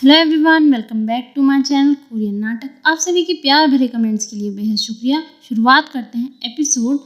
Hello everyone, welcome back to my channel Korean नाटक। आप सभी के प्यार भरे कमेंट्स के लिए बेहद शुक्रिया। शुरुआत करते हैं एपिसोड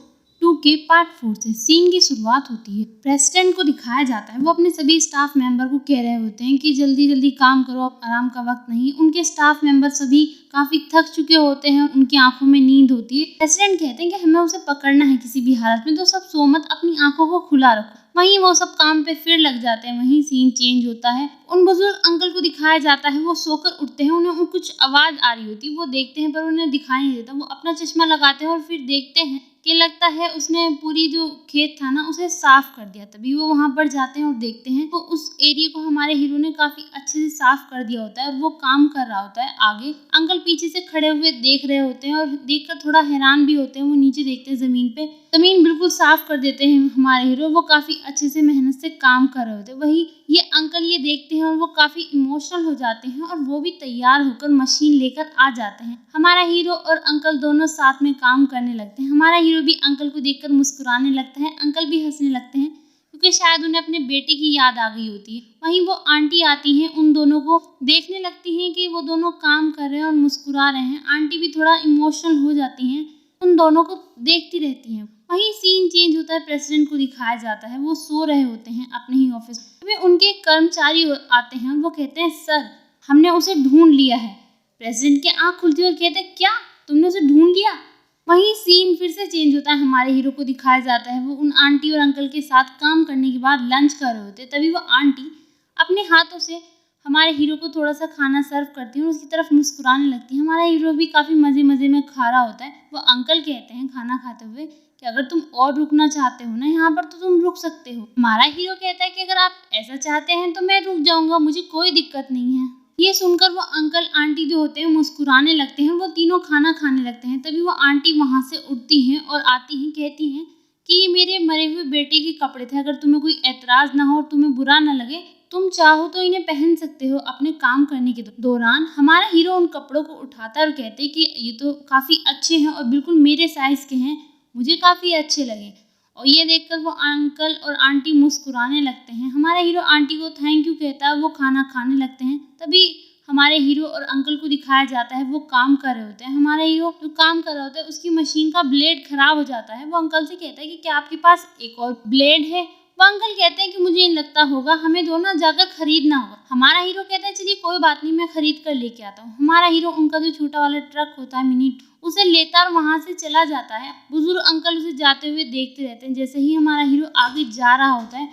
2 के पार्ट 4 से। सीन की शुरुआत होती है, प्रेसिडेंट को दिखाया जाता है। वो अपने सभी स्टाफ मेंबर को कह रहे होते हैं कि जल्दी जल्दी काम करो, अब आराम का वक्त नहीं। उनके स्टाफ मेंबर सभी काफी थक चुके होते हैं, उनकी आंखों में नींद होती है। प्रेसिडेंट कहते हैं कि हमें उसे पकड़ना है किसी भी हालत में, तो सब सो मत, अपनी आंखों को खुला रखो। वहीं वो सब काम पे फिर लग जाते हैं। वहीं सीन चेंज होता है, उन बुजुर्ग अंकल को दिखाया जाता है। वो सोकर उठते हैं, उन्हें कुछ आवाज आ रही होती है। वो देखते हैं पर उन्हें दिखाई नहीं देता। वो अपना चश्मा लगाते हैं और फिर देखते हैं कि लगता है उसने पूरी जो खेत था ना उसे साफ कर दिया। तभी वो वहां पर जाते हैं और देखते हैं तो उस एरिया को हमारे हीरो ने काफी अच्छे से साफ कर दिया होता है और वो काम कर रहा होता है आगे। अंकल पीछे से खड़े हुए देख रहे होते हैं और देखकर थोड़ा हैरान भी होते हैं। वो नीचे देखते हैं जमीन पे, जमीन बिल्कुल साफ कर देते हैं हमारे हीरो। वो काफी अच्छे से मेहनत से काम कर रहे होते हैं। वही ये अंकल ये देखते हैं और वो काफी इमोशनल हो जाते हैं और वो भी तैयार होकर मशीन लेकर आ जाते हैं। हमारा हीरो और अंकल दोनों साथ में काम करने लगते हैं। हमारा हीरो भी अंकल को देखकर मुस्कुराने लगता है, अंकल भी हंसने लगते हैं क्योंकि शायद उन्हें अपने बेटे की याद आ गई होती है। वहीं वो आंटी आती हैं, उन दोनों को देखने लगती हैं कि वो दोनों काम कर रहे हैं और मुस्कुरा रहे हैं। आंटी भी थोड़ा इमोशनल हो जाती हैं, उन दोनों को देखती रहती हैं। वहीं सीन चेंज होता है, प्रेसिडेंट को दिखाया जाता है। वो सो रहे होते हैं अपने ही ऑफिस में। उनके कर्मचारी आते हैं और वो कहते हैं, सर हमने उसे ढूंढ लिया है। प्रेसिडेंट की आंख खुलती है और कहते हैं, क्या तुमने उसे ढूंढ लिया? वहीं सीन फिर से चेंज होता है, हमारे हीरो को दिखाया जाता है। वो उन आंटी और अंकल के साथ काम करने के बाद लंच कर रहे होते हैं। तभी वो आंटी अपने हाथों से हमारे हीरो को थोड़ा सा खाना सर्व करती है और उसकी तरफ मुस्कुराने लगती है। हमारा हीरो भी काफी मजे मजे में खा रहा होता है। वो अंकल कहते हैं खाना खाते हुए कि अगर तुम और रुकना चाहते हो ना यहाँ पर तो तुम रुक सकते हो। हमारा हीरो कहता है कि अगर आप ऐसा चाहते हैं तो मैं रुक जाऊंगा, मुझे कोई दिक्कत नहीं है। ये सुनकर वो अंकल आंटी जो होते हैं मुस्कुराने लगते हैं। वो तीनों खाना खाने लगते हैं। तभी वो आंटी वहां से उठती हैं और आती हैं, कहती हैं कि ये मेरे मरे हुए बेटे के कपड़े थे, अगर तुम्हें कोई एतराज ना हो और तुम्हें बुरा ना लगे तुम चाहो तो इन्हें पहन सकते हो अपने काम करने के दौरान। हमारा हीरो उन कपड़ों को उठाता है और कहते हैं कि ये तो काफी अच्छे हैं और बिल्कुल मेरे साइज के हैं, मुझे काफी अच्छे लगे। और ये देखकर वो अंकल और आंटी मुस्कुराने लगते हैं। हमारा हीरो आंटी को थैंक यू कहता है, वो खाना खाने लगते हैं। तभी हमारे हीरो और अंकल को दिखाया जाता है, वो काम कर रहे होते हैं। हमारा हीरो जो काम कर रहा होता है उसकी मशीन का ब्लेड खराब हो जाता है। वो अंकल से कहता है कि क्या आपके पास एक और ब्लेड है? वो अंकल कहते हैं कि मुझे नहीं लगता होगा, हमें दोनों जाकर खरीदना होगा। हमारा हीरो कहता है चलिए कोई बात नहीं, मैं खरीद कर लेके आता हूँ। हमारा हीरो उनका जो छोटा वाला ट्रक होता है मिनी, उसे लेता और वहां से चला जाता है। बुजुर्ग अंकल उसे जाते हुए देखते रहते हैं। जैसे ही हमारा हीरो आगे जा रहा होता है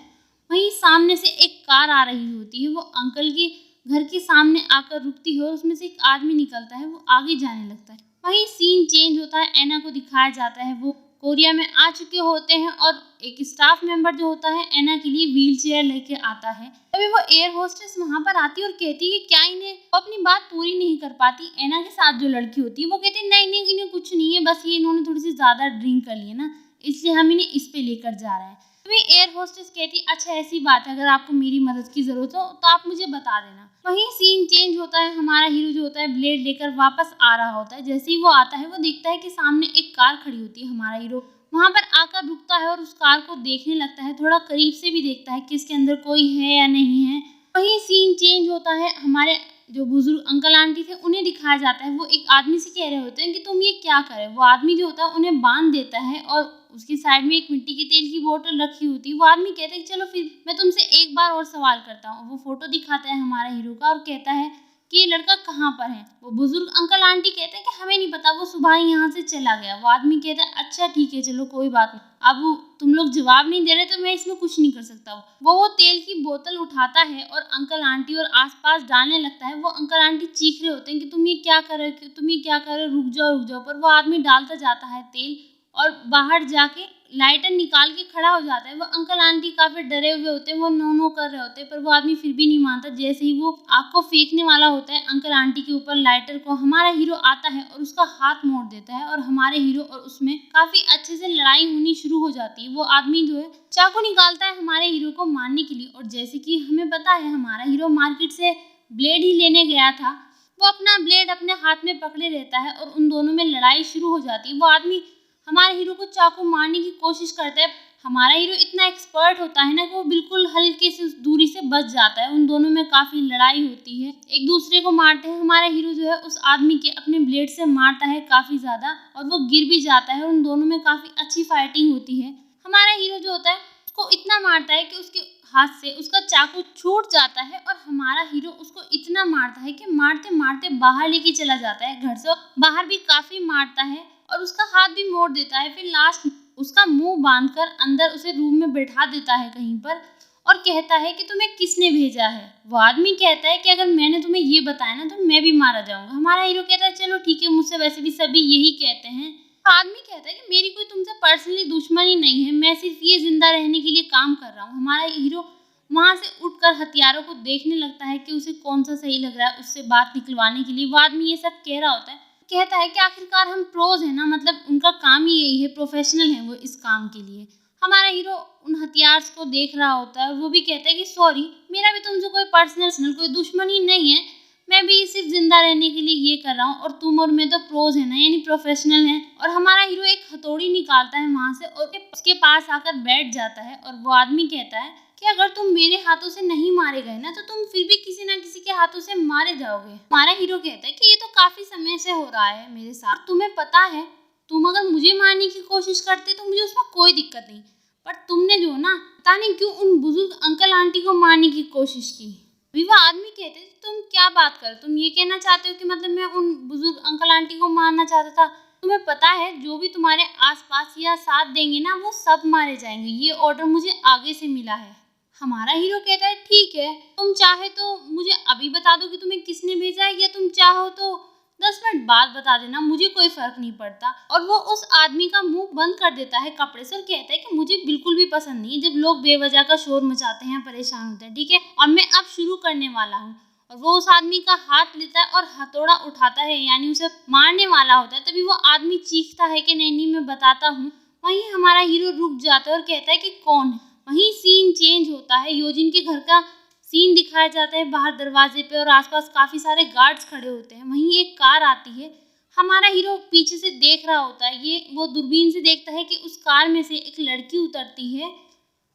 वहीं सामने से एक कार आ रही होती है। वो अंकल के घर के सामने आकर रुकती है और उसमें से एक आदमी निकलता है। वो आगे जाने लगता है। वहीं सीन चेंज होता है, एना को दिखाया जाता है। वो कोरिया में आ चुके होते हैं और एक स्टाफ मेंबर जो होता है एना के लिए व्हील चेयर लेके आता है। तभी वो एयर होस्टेस वहां पर आती है और कहती है कि क्या इन्हें, वो अपनी बात पूरी नहीं कर पाती। एना के साथ जो लड़की होती है वो कहती है नहीं नहीं इन्हें कुछ नहीं है, बस ये इन्होंने थोड़ी सी ज्यादा ड्रिंक कर ली है ना, इसलिए हम इन्हें इस पे लेकर जा रहे हैं। तभी एयर होस्टेस कहती, अच्छा ऐसी बात है, अगर आपको मेरी मदद की जरूरत हो तो आप मुझे बता देना। वहीं सीन चेंज होता है, हमारा हीरो जो होता है ब्लेड लेकर वापस आ रहा होता है। जैसे ही वो आता है वो देखता है कि सामने एक कार खड़ी होती है। हमारा हीरो वहां पर आकर रुकता है और उस कार को देखने लगता है, थोड़ा करीब से भी देखता है कि इसके अंदर कोई है या नहीं है। वहीं सीन चेंज होता है, हमारे जो बुजुर्ग अंकल आंटी थे उन्हें दिखाया जाता है। वो एक आदमी से कह रहे होते हैं कि तुम ये क्या करे। वो आदमी जो होता है उन्हें बांध देता है और उसकी साइड में एक मिट्टी के तेल की बोतल रखी होती है। वो आदमी कहता है कि चलो फिर मैं तुमसे एक बार और सवाल करता हूँ। वो फोटो दिखाता है हमारा हीरो का और कहता है कि ये लड़का कहाँ पर है। वो बुजुर्ग अंकल आंटी कहते हैं कि हमें नहीं पता, वो सुबह ही यहाँ से चला गया। वो आदमी कहता है अच्छा ठीक है चलो कोई बात नहीं, अब तुम लोग जवाब नहीं दे रहे तो मैं इसमें कुछ नहीं कर सकता। वो तेल की बोतल उठाता है और अंकल आंटी और आसपास डालने लगता है। वो अंकल आंटी चीख रहे होते हैं कि तुम ये क्या कर रहे हो, तुम ये क्या कर रहे हो, रुक जाओ रुक जाओ। पर वो आदमी डालता जाता है तेल और बाहर जाके लाइटर निकाल के खड़ा हो जाता है। वो अंकल आंटी काफी डरे हुए होते हैं, वो नो नो कर रहे होते हैं, पर वो आदमी फिर भी नहीं मानता। जैसे ही वो आग को फेंकने वाला होता है अंकल आंटी के ऊपर लाइटर को, हमारा हीरो आता है और उसका हाथ मोड़ देता है और हमारे हीरो और उसमें काफी अच्छे से लड़ाई होनी शुरू हो जाती है। वो आदमी जो है चाकू निकालता है हमारे हीरो को मारने के लिए और जैसे कि हमें पता है हमारा हीरो मार्केट से ब्लेड ही लेने गया था। वो अपना ब्लेड अपने हाथ में पकड़े रहता है और उन दोनों में लड़ाई शुरू हो जाती है। वो आदमी हमारे हीरो को चाकू मारने की कोशिश करता है। हमारा हीरो इतना एक्सपर्ट होता है ना कि वो बिल्कुल हल्के से उस दूरी से बच जाता है। उन दोनों में काफ़ी लड़ाई होती है, एक दूसरे को मारते हैं। हमारा हीरो जो है उस आदमी के अपने ब्लेड से मारता है काफ़ी ज़्यादा, और वो गिर भी जाता है। उन दोनों में काफ़ी अच्छी फाइटिंग होती है। हमारा हीरो जो होता है उसको इतना मारता है कि उसके हाथ से उसका चाकू छूट जाता है, और हमारा हीरो उसको इतना मारता है कि मारते मारते बाहर लेके चला जाता है घर से। बाहर भी काफ़ी मारता है और उसका हाथ भी मोड़ देता है। फिर लास्ट उसका मुंह बांधकर अंदर उसे रूम में बैठा देता है कहीं पर, और कहता है कि तुम्हें किसने भेजा है। वो आदमी कहता है कि अगर मैंने तुम्हें ये बताया ना तो मैं भी मारा जाऊंगा। हमारा हीरो कहता है चलो ठीक है, मुझसे वैसे भी सभी यही कहते हैं। आदमी कहता है कि मेरी कोई तुमसे पर्सनली दुश्मनी नहीं है, मैं सिर्फ ये जिंदा रहने के लिए काम कर रहा हूँ। हमारा हीरो वहां से उठकर हथियारों को देखने लगता है कि उसे कौन सा सही लग रहा है उससे बात निकलवाने के लिए। वो आदमी ये सब कह रहा होता है, कहता है कि आखिरकार हम प्रोज है ना, मतलब उनका काम ही यही है, प्रोफेशनल है वो इस काम के लिए। हमारा हीरो उन हथियार को देख रहा होता है। वो भी कहता है कि सॉरी, मेरा भी तुमसे कोई पर्सनल कोई दुश्मनी नहीं है, मैं भी सिर्फ जिंदा रहने के लिए ये कर रहा हूँ, और तुम और मैं तो प्रोज है ना, यानी प्रोफेशनल है। और हमारा हीरो एक हथौड़ी निकालता है वहां से और उसके पास आकर बैठ जाता है। और वो आदमी कहता है कि अगर तुम मेरे हाथों से नहीं मारे गए ना तो तुम फिर भी किसी ना किसी के हाथों से मारे जाओगे। हमारा हीरो कहता है कि ये तो काफी समय से हो रहा है मेरे साथ, तुम्हें पता है तुम अगर मुझे मारने की कोशिश करते तो मुझे उसमें कोई दिक्कत नहीं, पर तुमने जो ना पता नहीं क्यों उन बुजुर्ग अंकल आंटी को मारने की कोशिश की। अभी वो आदमी कहते थे तुम क्या बात कर, तुम ये कहना चाहते हो कि मतलब मैं उन बुजुर्ग अंकल आंटी को मारना चाहता था? तुम्हें पता है जो भी तुम्हारे आसपास या साथ देंगे ना वो सब मारे जाएंगे, ये ऑर्डर मुझे आगे से मिला है। हमारा हीरो कहता है ठीक है, तुम चाहे तो मुझे अभी बता दो कि तुम्हें किसने भेजा है, या तुम चाहो तो 10 मिनट बाद बता देना, मुझे कोई फर्क नहीं पड़ता। और वो उस आदमी का मुंह बंद कर देता है कपड़े से और कहता है कि मुझे बिल्कुल भी पसंद नहीं जब लोग बेवजह का शोर मचाते हैं, परेशान होते हैं, ठीक है, और मैं अब शुरू करने वाला हूँ। और वो उस आदमी का हाथ लेता है और हथौड़ा उठाता है, यानी उसे मारने वाला होता है। तभी वो आदमी चीखता है कि नहीं नहीं मैं बताता हूँ। वहीं हमारा हीरो रुक जाता है और कहता है कि कौन है। वहीं सीन चेंज होता है, योजिन के घर का सीन दिखाया जाता है बाहर दरवाजे पे, और आसपास काफी सारे गार्ड्स खड़े होते हैं। वहीं एक कार आती है, हमारा हीरो पीछे से देख रहा होता है, ये वो दूरबीन से देखता है कि उस कार में से एक लड़की उतरती है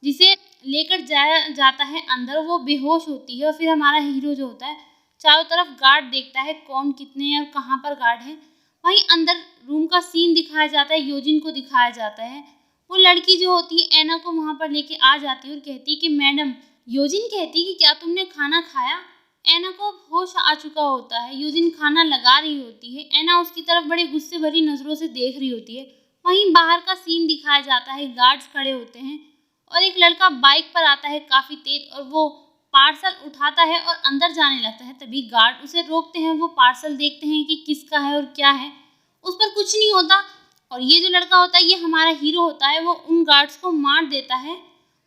जिसे लेकर जाया जाता है अंदर। वो बेहोश होती है और फिर हमारा हीरो जो होता है चारों तरफ गार्ड देखता है कौन कितने हैं और कहाँ पर गार्ड है। वहीं अंदर रूम का सीन दिखाया जाता है, योजिन को दिखाया जाता है। वो लड़की जो होती है ऐना को वहाँ पर लेके आ जाती है और कहती है कि मैडम, योजिन कहती है कि क्या तुमने खाना खाया? ऐना को होश आ चुका होता है, योजिन खाना लगा रही होती है, ऐना उसकी तरफ बड़े गुस्से भरी नजरों से देख रही होती है। वहीं बाहर का सीन दिखाया जाता है, गार्ड्स खड़े होते हैं और एक लड़का बाइक पर आता है काफी तेज, और वो पार्सल उठाता है और अंदर जाने लगता है। तभी गार्ड उसे रोकते हैं, वो पार्सल देखते हैं कि किसका है और क्या है। उस पर कुछ नहीं होता, और ये जो लड़का होता है ये हमारा हीरो होता है, वो उन गार्ड्स को मार देता है।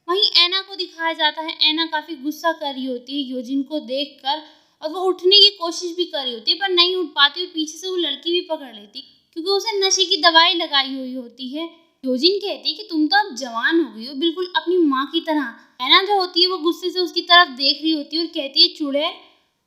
वहीं ऐना को दिखाया जाता है, ऐना काफी गुस्सा कर रही होती है योजिन को देखकर, और वो उठने की कोशिश भी कर रही होती है पर नहीं उठ पाती, और पीछे से वो लड़की भी पकड़ लेती क्योंकि उसे नशे की दवाई लगाई हुई होती है। योजिन कहती है कि तुम तो अब जवान हो गई हो, बिल्कुल अपनी माँ की तरह। ऐना जो होती है वो गुस्से से उसकी तरफ देख रही होती है और कहती है चुड़ैल।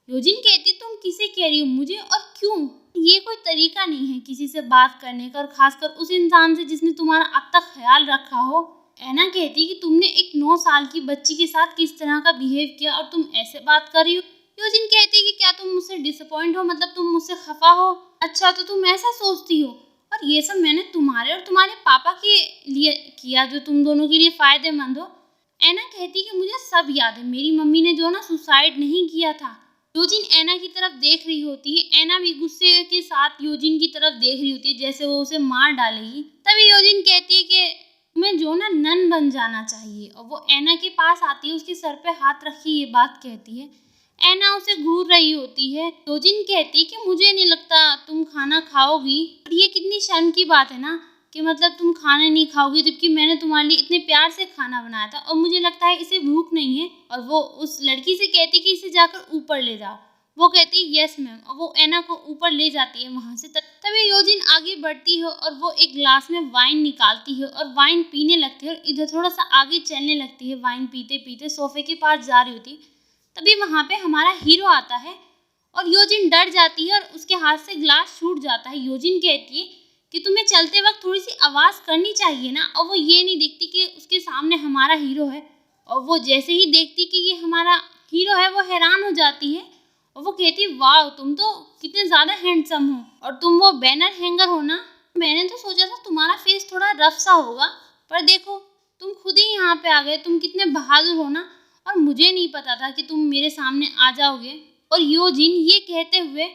योजिन कहती है तुम किसे कह रही हो, मुझे, और क्यों? ये कोई तरीका नहीं है किसी से बात करने का, और खासकर उस इंसान से जिसने तुम्हारा अब तक ख्याल रखा हो। ऐना कहती है कि तुमने एक 9 साल की बच्ची के साथ किस तरह का बिहेव किया और तुम ऐसे बात कर रही हो। योजिन कहती है कि क्या तुम मुझसे डिसअपॉइंट हो, मतलब तुम मुझसे खफा हो? अच्छा तो तुम ऐसा सोचती हो, और ये सब मैंने तुम्हारे और तुम्हारे पापा के लिए किया जो तुम दोनों के लिए फायदेमंद हो। ऐना कहती कि मुझे सब याद है, मेरी मम्मी ने जो ना सुसाइड नहीं किया था। योजिन ऐना की तरफ देख रही होती है, ऐना भी गुस्से के साथ योजिन की तरफ देख रही होती है जैसे वो उसे मार डालेगी। तभी योजिन कहती है कि तुम्हें जो ना नन बन जाना चाहिए, और वो ऐना के पास आती है, उसके सर पे हाथ रखी ये बात कहती है। ऐना उसे घूर रही होती है। योजिन कहती है कि मुझे नहीं लगता तुम खाना खाओगी, और ये कितनी शर्म की बात है ना कि मतलब तुम खाना नहीं खाओगी, जबकि मैंने तुम्हारे लिए इतने प्यार से खाना बनाया था और मुझे लगता है इसे भूख नहीं है। और वो उस लड़की से कहती कि इसे जाकर ऊपर ले जाओ। वो कहती है यस मैम, और वो ऐना को ऊपर ले जाती है वहां से। तभी योजिन आगे बढ़ती है और वो एक ग्लास में वाइन निकालती है और वाइन पीने लगती है, और इधर थोड़ा सा आगे चलने लगती है, वाइन पीते पीते सोफे के पास जा रही होती। तभी वहां पे हमारा हीरो आता है और योजिन डर जाती है और उसके हाथ से ग्लास छूट जाता है। योजिन कहती है कि तुम्हें चलते वक्त थोड़ी सी आवाज़ करनी चाहिए ना। और वो ये नहीं देखती कि उसके सामने हमारा हीरो है, और वो जैसे ही देखती कि ये हमारा हीरो है वो हैरान हो जाती है और वो कहती वाह तुम तो कितने ज़्यादा हैंडसम हो, और तुम वो बैनर हैंगर हो ना। मैंने तो सोचा था तुम्हारा फेस थोड़ा रफ सा होगा, पर देखो तुम खुद ही यहाँ पे आ गए, तुम कितने बहादुर हो ना। और मुझे नहीं पता था कि तुम मेरे सामने आ जाओगे। और योजिन ये कहते हुए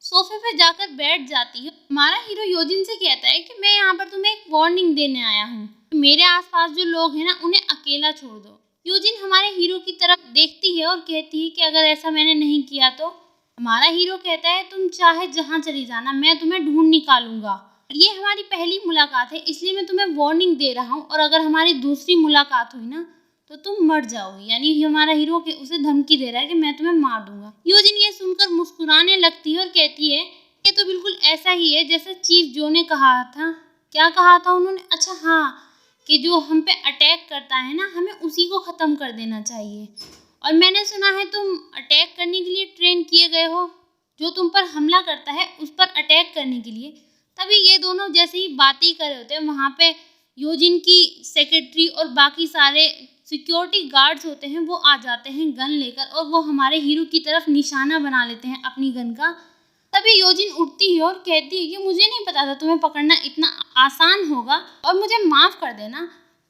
सोफे पे जाकर बैठ जाती है। हमारा हीरो योजिन से कहता है कि मैं यहाँ पर तुम्हें एक वार्निंग देने आया हूँ, मेरे आसपास जो लोग हैं ना उन्हें अकेला छोड़ दो। योजिन हमारे हीरो की तरफ देखती है और कहती है कि अगर ऐसा मैंने नहीं किया तो। हमारा हीरो कहता है तुम चाहे जहाँ चली जाना, मैं तुम्हें ढूंढ निकालूंगा। ये हमारी पहली मुलाकात है इसलिए मैं तुम्हें वार्निंग दे रहा हूँ, और अगर हमारी दूसरी मुलाकात हुई ना तो तुम मर जाओगी। यानी हमारा हीरो के उसे धमकी दे रहा है कि मैं तुम्हें मार दूंगा। योजिन ये सुनकर मुस्कुराने लगती है और कहती है ये तो बिल्कुल ऐसा ही है जैसे चीफ जो ने कहा था। क्या कहा था उन्होंने? अच्छा हाँ, कि जो हम पे अटैक करता है ना हमें उसी को ख़त्म कर देना चाहिए। और मैंने सुना है तुम अटैक करने के लिए ट्रेन किए गए हो, जो तुम पर हमला करता है उस पर अटैक करने के लिए। तभी ये दोनों जैसे ही बातें ही कर रहे होते हैं वहाँ पे योजिन की सेक्रेटरी और बाकी सारे सिक्योरिटी गार्ड्स होते हैं वो आ जाते हैं गन लेकर, और वो हमारे हीरो की तरफ निशाना बना लेते हैं अपनी गन का। तभी योजिन उठती है और कहती है कि मुझे नहीं पता था तुम्हें पकड़ना इतना आसान होगा, और मुझे माफ़ कर देना।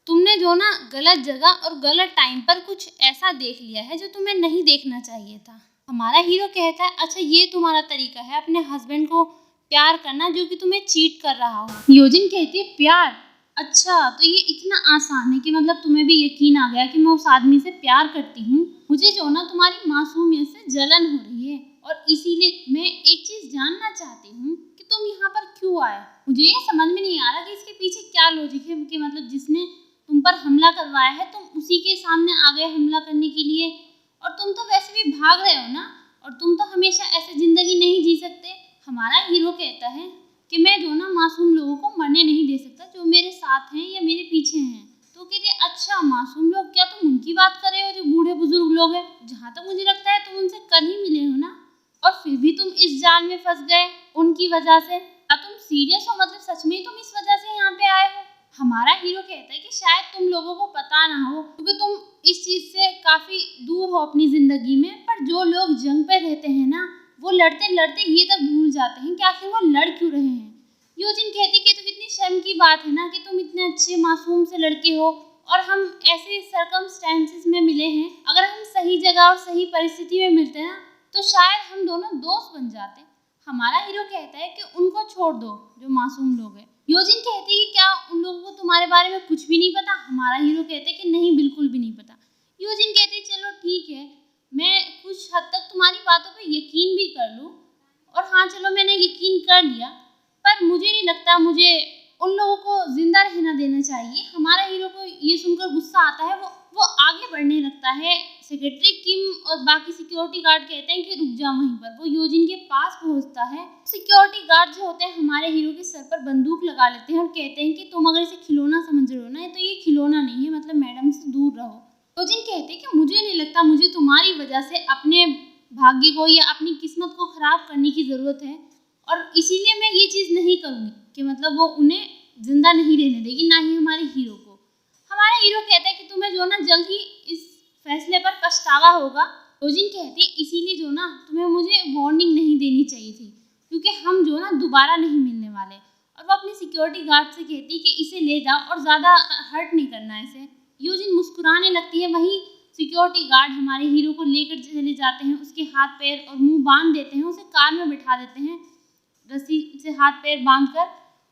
तुमने जो ना गलत जगह और गलत टाइम पर कुछ ऐसा देख लिया है जो तुम्हें नहीं देखना चाहिए था। हमारा हीरो कहता है अच्छा ये तुम्हारा तरीका है अपने हस्बैंड को प्यार करना जो कि तुम्हें चीट कर रहा हो। योजिन कहती है प्यार? अच्छा तो ये इतना आसान है कि मतलब तुम्हें भी यकीन आ गया कि मैं उस आदमी से प्यार करती हूँ। मुझे जो ना तुम्हारी मासूमियत से जलन हो रही है, और इसीलिए मैं एक चीज़ जानना चाहती हूँ कि तुम यहाँ पर क्यों आए। मुझे ये समझ में नहीं आ रहा कि इसके पीछे क्या लॉजिक है कि मतलब जिसने तुम पर हमला करवाया है तुम उसी के सामने आ गए हमला करने के लिए, और तुम तो वैसे भी भाग रहे हो ना, और तुम तो हमेशा ऐसे ज़िंदगी नहीं जी सकते। हमारा हीरो कहता है कि मैं जो ना मासूम लोगों को मरने नहीं दे सकता जो मेरे साथ हैं या मेरे पीछे हैं। तो कहते हैं अच्छा मासूम लोग, क्या तुम उनकी बात कर रहे हो जो बूढ़े बुजुर्ग लोग हैं? जहाँ तक मुझे लगता है तुम उनसे कल ही मिले हो ना, और फिर भी तुम इस जाल में फंस गए उनकी वजह से। क्या तुम सीरियस हो? मतलब सच में तुम इस वजह से यहाँ पे आए हो? हमारा हीरो कहता है कि शायद तुम लोगों को पता ना हो क्योंकि तुम इस चीज़ से काफ़ी दूर हो अपनी ज़िंदगी में, पर जो लोग जंग पे रहते हैं ना वो लड़ते लड़ते ये तक भूल जाते हैं कि आखिर वो लड़ क्यों रहे हैं। योजिन कहती कि तो कितनी शर्म की बात है ना कि तुम इतने अच्छे मासूम से लड़के हो और हम ऐसे सर्कमस्टेंसेस में मिले हैं। अगर हम सही जगह और सही परिस्थिति में मिलते ना तो शायद हम दोनों दोस्त बन जाते। हमारा हीरो कहता है कि उनको छोड़ दो जो मासूम लोग हैं। योजिन कहती है कि क्या उन लोगों को तुम्हारे बारे में कुछ भी नहीं पता? हमारा हीरो कहता है कि नहीं बिल्कुल भी नहीं पता। योजिन कहती है चलो ठीक है, मैं कुछ हद तक तुम्हारी बातों पे यकीन भी कर लूँ, और हाँ चलो मैंने यकीन कर लिया, पर मुझे नहीं लगता मुझे उन लोगों को जिंदा रहना देना चाहिए। हमारा हीरो को ये सुनकर गुस्सा आता है, वो आगे बढ़ने लगता है। सेक्रेटरी किम और बाकी सिक्योरिटी गार्ड कहते हैं कि रुक जा वहीं पर। वो योजिन के पास पहुंचता है। सिक्योरिटी गार्ड जो होते हैं हमारे हीरो के सर पर बंदूक लगा लेते हैं और कहते हैं कि तुम अगर इसे खिलौना समझ रहे हो ना तो ये खिलौना नहीं है, मतलब मैडम से दूर रहो। योजिन कहते हैं कि मुझे नहीं लगता मुझे तुम्हारी वजह से अपने भाग्य को या अपनी किस्मत को खराब करने की ज़रूरत है, और इसीलिए मैं ये चीज़ नहीं करूँगी कि मतलब वो उन्हें जिंदा नहीं रहने देगी, ना ही हमारे हीरो को। हमारा हीरो कहता है कि तुम्हें जो ना जल्द ही इस फैसले पर पछतावा होगा। योजिन कहती है इसीलिए जो ना तुम्हें मुझे वार्निंग नहीं देनी चाहिए थी क्योंकि हम जो ना दोबारा नहीं मिलने वाले। और वो अपनी सिक्योरिटी गार्ड से कहती है कि इसे ले जाओ और ज़्यादा हर्ट नहीं करना इसे। योजिन मुस्कुराने लगती है। वहीं सिक्योरिटी गार्ड हमारे हीरो को लेकर चले जाते हैं, उसके हाथ पैर और मुंह बांध देते हैं, उसे कार में बिठा देते हैं रस्सी से हाथ पैर बांधकर,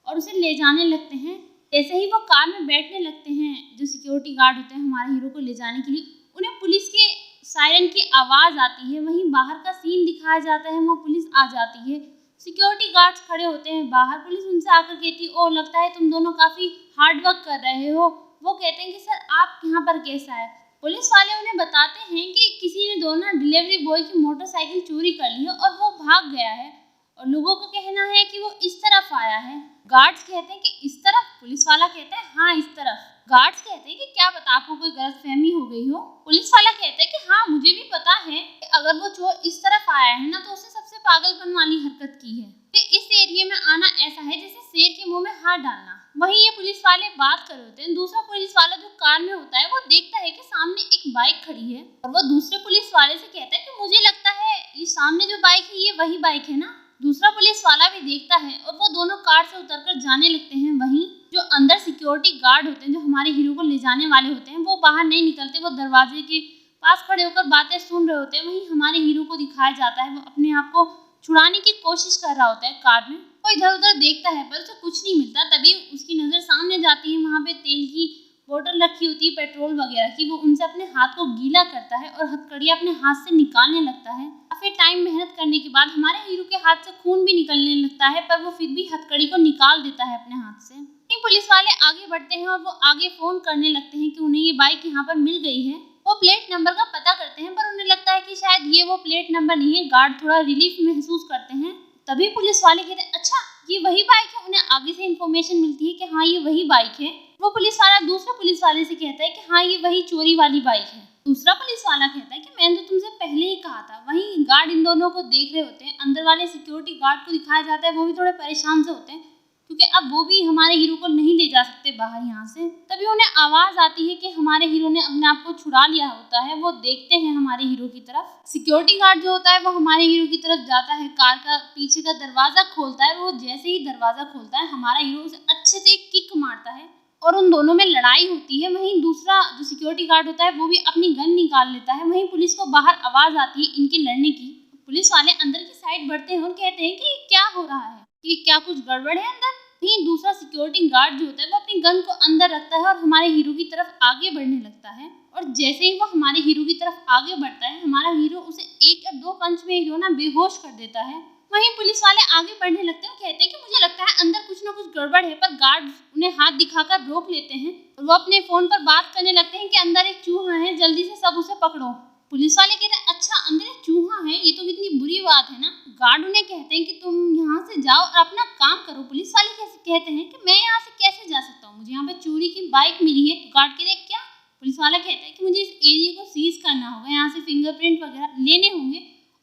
और उसे ले जाने लगते हैं। जैसे ही वो कार में बैठने लगते हैं जो सिक्योरिटी गार्ड होते हैं हमारे हीरो को ले जाने के लिए, उन्हें पुलिस के सायरन की आवाज़ आती है। वहीं बाहर का सीन दिखाया जाता है, वहाँ पुलिस आ जाती है। सिक्योरिटी गार्ड्स खड़े होते हैं बाहर। पुलिस उनसे आकर कहती है ओ लगता है तुम दोनों काफ़ी हार्ड वर्क कर रहे हो। वो कहते हैं कि सर आप यहाँ पर कैसा है। पुलिस वाले उन्हें बताते हैं कि किसी ने दोनों डिलीवरी बॉय की मोटरसाइकिल चोरी कर ली है और वो भाग गया है, और लोगों का कहना है कि वो इस तरफ आया है। गार्ड्स कहते हैं कि इस तरफ? पुलिस वाला कहता है हाँ इस तरफ। गार्ड्स कहते हैं कि क्या पता आपको कोई गलतफहमी हो गई हो। पुलिस वाला कहता है कि हाँ मुझे भी पता है कि अगर वो चोर इस तरफ आया है ना तो उसने सबसे पागलपन वाली हरकत की है। इस एरिया में आना ऐसा है जैसे शेर के मुंह में हाथ डालना। वहीं ये पुलिस वाले बात कर रहे होते हैं, दूसरा पुलिस वाला जो कार में होता है वो देखता है कि सामने एक बाइक खड़ी है और वो दूसरे पुलिस वाले से कहता है कि मुझे लगता है ये सामने जो बाइक है ये वही बाइक है ना। दूसरा पुलिस वाला भी देखता है और वो दोनों कार से उतरकर जाने लगते हैं। वहीं जो अंदर सिक्योरिटी गार्ड होते हैं, जो हमारे हीरो को ले जाने वाले होते हैं, वो बाहर नहीं निकलते, वो दरवाजे के पास खड़े होकर बातें सुन रहे होते हैं। वहीं हमारे हीरो को दिखाया जाता है वो अपने आप को छुड़ाने की कोशिश कर रहा होता है कार में। वो इधर उधर देखता है पर उसे कुछ नहीं मिलता। तभी उसकी नज़र सामने जाती है, वहाँ पे तेल की बोतल रखी होती है, पेट्रोल वगैरह की। वो उनसे अपने हाथ को गीला करता है और हथकड़ियाँ अपने हाथ से निकालने लगता है। काफ़ी टाइम मेहनत करने के बाद हमारे हीरो के हाथ से खून भी निकलने लगता है, पर वो फिर भी हथकड़ी को निकाल देता है अपने हाथ से। पुलिस वाले आगे बढ़ते हैं और वो आगे फ़ोन करने लगते हैं कि उन्हें ये बाइक यहाँ पर मिल गई है। वो प्लेट नंबर का पता करते हैं पर उन्हें लगता है कि शायद ये वो प्लेट नंबर नहीं है। गार्ड थोड़ा रिलीफ महसूस करते हैं। तभी पुलिस वाले कहते हैं अच्छा ये वही बाइक है। उन्हें आगे से इन्फॉर्मेशन मिलती है कि हाँ ये वही बाइक है। वो पुलिस वाला दूसरे पुलिस वाले से कहता है कि हाँ ये वही चोरी वाली बाइक है। दूसरा पुलिस वाला कहता है कि मैंने तो तुमसे पहले ही कहा था। वहीं गार्ड इन दोनों को देख रहे होते हैं। अंदर वाले सिक्योरिटी गार्ड को दिखाया जाता है, वो भी थोड़े परेशान से होते हैं क्योंकि अब वो भी हमारे हीरो को नहीं ले जा सकते बाहर यहाँ से। तभी उन्हें आवाज़ आती है कि हमारे हीरो ने अपने आप को छुड़ा लिया होता है। वो देखते हैं हमारे हीरो की तरफ। सिक्योरिटी गार्ड जो होता है वो हमारे हीरो की तरफ जाता है, कार का पीछे का दरवाज़ा खोलता है। वो जैसे ही दरवाज़ा खोलता है हमारा हीरो उसे अच्छे से एक किक मारता है और उन दोनों में लड़ाई होती है। वहीं दूसरा जो सिक्योरिटी गार्ड होता है वो भी अपनी गन निकाल लेता है। वहीं पुलिस को बाहर आवाज़ आती है इनके लड़ने की। पुलिस वाले अंदर की साइड बढ़ते हैं और कहते हैं कि क्या हो रहा है, कि क्या कुछ गड़बड़ है अंदर। वहीं दूसरा सिक्योरिटी गार्ड जो होता है वो अपनी गन को अंदर रखता है और हमारे हीरो की तरफ आगे बढ़ने लगता है। और जैसे ही वो हमारे हीरो की तरफ आगे बढ़ता है हमारा हीरो उसे एक या दो पंच में जो ना बेहोश कर देता है। वहीं पुलिस वाले आगे बढ़ने लगते हैं और कहते हैं कि मुझे लगता है अंदर कुछ ना कुछ गड़बड़ है, पर गार्ड उन्हें हाथ दिखाकर रोक लेते हैं और वो अपने फोन पर बात करने लगते हैं कि अंदर एक चूहा है, जल्दी से सब उसे पकड़ो। पुलिस वाले कहते हैं अच्छा अंदर एक चूहा है, ये तो कितनी बुरी बात है ना। गार्ड उन्हें कहते हैं कि तुम यहाँ से जाओ और अपना काम करो। पुलिस वाले कहते हैं कि मैं यहाँ से कैसे जा सकता हूँ, मुझे यहाँ पे चोरी की बाइक मिली है। गार्ड कहते हैं क्या? पुलिस वाला कहता है कि मुझे इस एरिया को सीज करना होगा, यहाँ से फिंगरप्रिंट वगैरह लेने होंगे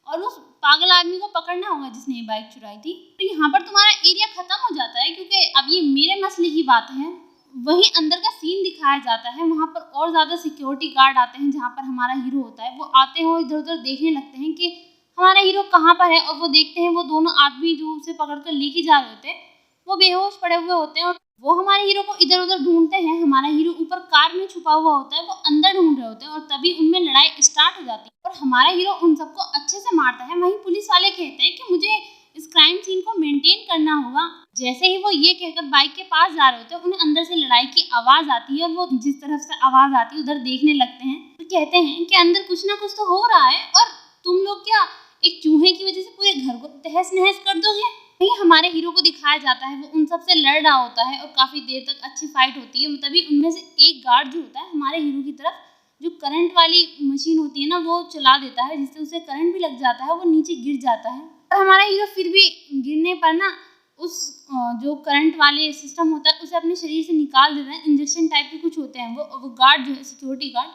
और उस पागल आदमी को पकड़ना होगा जिसने ये बाइक चुराई थी। तो यहाँ पर तुम्हारा एरिया खत्म हो जाता है क्योंकि अब ये मेरे मसले की बात है। वहीं अंदर का सीन दिखाया जाता है। वहाँ पर और ज़्यादा सिक्योरिटी गार्ड आते हैं जहाँ पर हमारा हीरो होता है। वो आते हैं और इधर उधर देखने लगते हैं कि हमारा हीरो कहाँ पर है और वो देखते हैं वो दोनों आदमी जो उसे पकड़ कर लेके जा रहे होते हैं वो बेहोश पड़े हुए होते हैं और वो हमारे हीरो को इधर उधर ढूंढते हैं। हमारा हीरो ऊपर कार में छुपा हुआ होता है, वो अंदर ढूंढ रहे होते हैं और तभी उनमें लड़ाई स्टार्ट हो जाती है और हमारा हीरो उन सबको अच्छे से मारता है। वहीं पुलिस वाले कहते हैं कि मुझे इस क्राइम सीन को मेंटेन करना होगा। जैसे ही वो ये कहकर बाइक के पास जा रहे होते हैं उन्हें अंदर से लड़ाई की आवाज़ आती है और वो जिस तरफ से आवाज़ आती है उधर देखने लगते हैं। तो कहते हैं कि अंदर कुछ ना कुछ तो हो रहा है और तुम लोग क्या एक चूहे की वजह से पूरे घर को तहस नहस कर दोगे। वहीं हमारे हीरो को दिखाया जाता है वो उन सबसे लड़ रहा होता है और काफ़ी देर तक अच्छी फाइट होती है। तभी उनमें से एक गार्ड जो होता है हमारे हीरो की तरफ जो करंट वाली मशीन होती है ना वो चला देता है, जिससे उसे करंट भी लग जाता है, वो नीचे गिर जाता है। और हमारा हीरो फिर भी गिरने पर ना उस जो करंट वाले सिस्टम होता है उसे अपने शरीर से निकाल देता है। इंजेक्शन टाइप के कुछ होते हैं। वो गार्ड जो है सिक्योरिटी गार्ड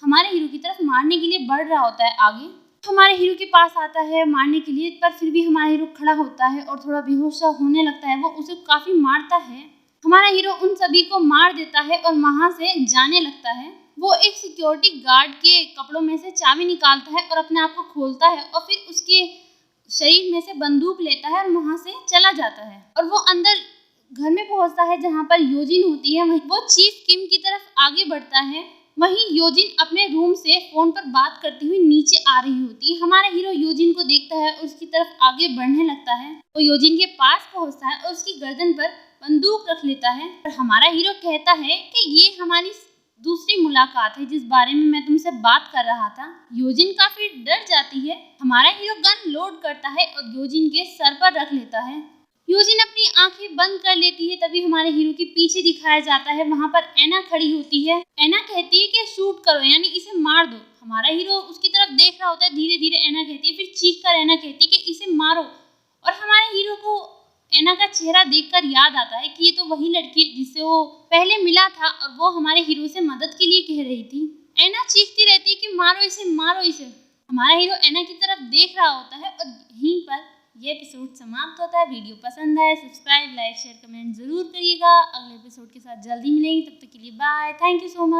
हमारे हीरो की तरफ मारने के लिए बढ़ रहा होता है आगे। हमारे हीरो के पास आता है मारने के लिए, पर फिर भी हमारा हीरो खड़ा होता है और थोड़ा बेहोश सा होने लगता है। वो उसे काफ़ी मारता है। हमारा हीरो उन सभी को मार देता है और वहाँ से जाने लगता है। वो एक सिक्योरिटी गार्ड के कपड़ों में से चाबी निकालता है और अपने आप को खोलता है और फिर उसके शरीर में से बंदूक लेता है और वहाँ से चला जाता है और वो अंदर घर में पहुँचता है जहाँ पर योजिन होती है। वो चीफ किम की तरफ आगे बढ़ता है। वहीं योजिन अपने रूम से फोन पर बात करती हुई नीचे आ रही होती है। हमारा हीरो योजिन को देखता है और उसकी तरफ आगे बढ़ने लगता है। वो योजिन के पास पहुँचता है और उसकी गर्दन पर बंदूक रख लेता है और हमारा हीरो कहता है कि ये हमारी दूसरी मुलाकात है जिस बारे में मैं तुमसे बात कर रहा था। योजिन काफी डर जाती है। हमारा हीरो गन लोड करता है और योजिन के सर पर रख लेता है। योजिन अपनी आंखें बंद कर लेती है। तभी हमारे हीरो के पीछे दिखाया जाता है वहाँ पर एना खड़ी होती है। एना कहती है कि शूट करो, यानी इसे मार दो। हमारा हीरो उसकी तरफ देख रहा होता है। धीरे धीरे एना कहती है, फिर चीख कर एना कहती है कि इसे मारो। और हमारे हीरो को एना का चेहरा देखकर याद आता है कि ये तो वही लड़की है जिससे वो पहले मिला था और वो हमारे हीरो से मदद के लिए कह रही थी। एना चीखती रहती है कि मारो इसे, मारो इसे। हमारा हीरो एना की तरफ देख रहा होता है और यहीं पर ये एपिसोड समाप्त होता है। वीडियो पसंद आए सब्सक्राइब, लाइक, शेयर, कमेंट जरूर करिएगा। अगले एपिसोड के साथ जल्दी मिलेंगे, तब तक के लिए bye. Thank you so much.